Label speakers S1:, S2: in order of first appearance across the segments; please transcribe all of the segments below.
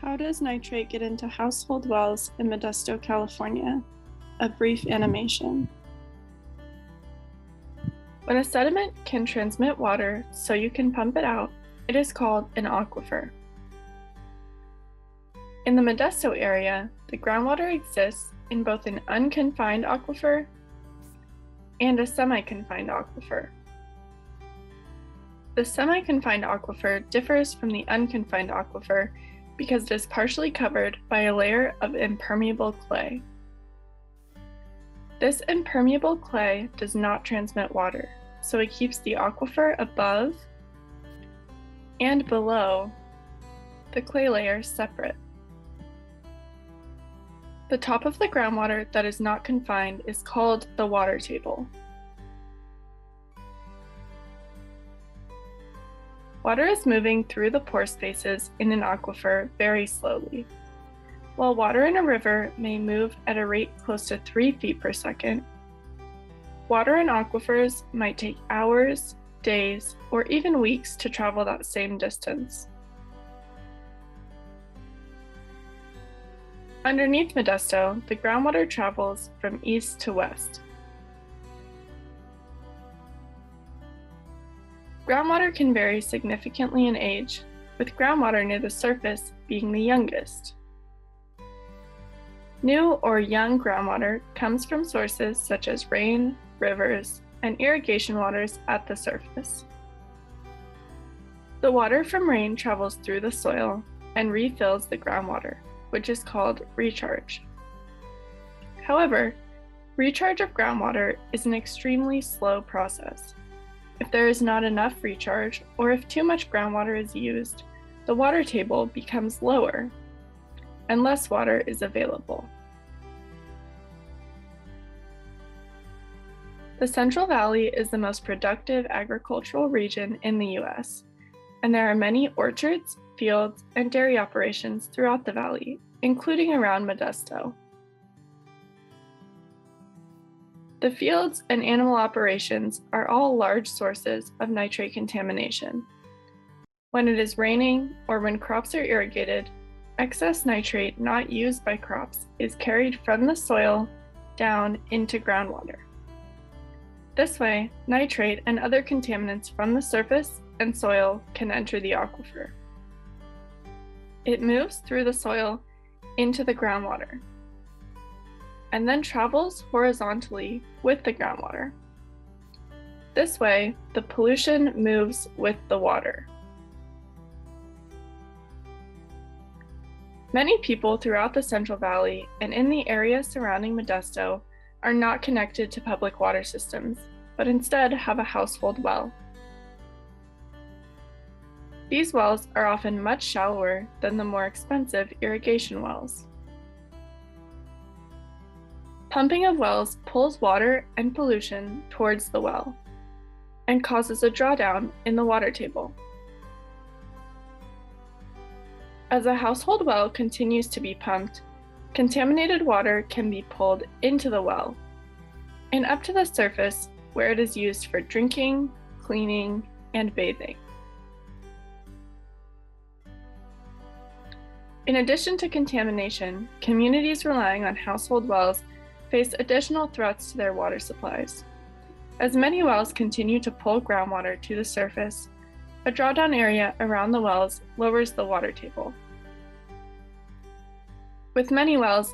S1: How does nitrate get into household wells in Modesto, California? A brief animation. When a sediment can transmit water so you can pump it out, it is called an aquifer. In the Modesto area, the groundwater exists in both an unconfined aquifer and a semi-confined aquifer. The semi-confined aquifer differs from the unconfined aquifer because it is partially covered by a layer of impermeable clay. This impermeable clay does not transmit water, so it keeps the aquifer above and below the clay layer separate. The top of the groundwater that is not confined is called the water table. Water is moving through the pore spaces in an aquifer very slowly. While water in a river may move at a rate close to 3 feet per second, water in aquifers might take hours, days, or even weeks to travel that same distance. Underneath Modesto, the groundwater travels from east to west. Groundwater can vary significantly in age, with groundwater near the surface being the youngest. New or young groundwater comes from sources such as rain, rivers, and irrigation waters at the surface. The water from rain travels through the soil and refills the groundwater, which is called recharge. However, recharge of groundwater is an extremely slow process. If there is not enough recharge, or if too much groundwater is used, the water table becomes lower, and less water is available. The Central Valley is the most productive agricultural region in the U.S., and there are many orchards, fields, and dairy operations throughout the valley, including around Modesto. The fields and animal operations are all large sources of nitrate contamination. When it is raining or when crops are irrigated, excess nitrate not used by crops is carried from the soil down into groundwater. This way, nitrate and other contaminants from the surface and soil can enter the aquifer. It moves through the soil into the groundwater, and then travels horizontally with the groundwater. This way, the pollution moves with the water. Many people throughout the Central Valley and in the area surrounding Modesto are not connected to public water systems, but instead have a household well. These wells are often much shallower than the more expensive irrigation wells. Pumping of wells pulls water and pollution towards the well and causes a drawdown in the water table. As a household well continues to be pumped, contaminated water can be pulled into the well and up to the surface where it is used for drinking, cleaning, and bathing. In addition to contamination, communities relying on household wells face additional threats to their water supplies. As many wells continue to pull groundwater to the surface, a drawdown area around the wells lowers the water table. With many wells,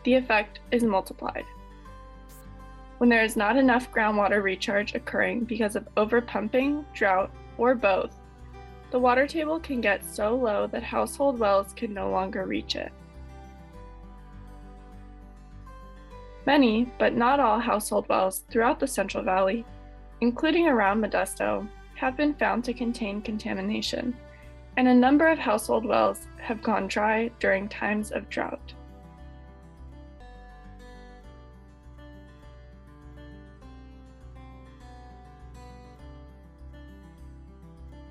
S1: the effect is multiplied. When there is not enough groundwater recharge occurring because of overpumping, drought, or both, the water table can get so low that household wells can no longer reach it. Many, but not all household wells throughout the Central Valley, including around Modesto, have been found to contain contamination, and a number of household wells have gone dry during times of drought.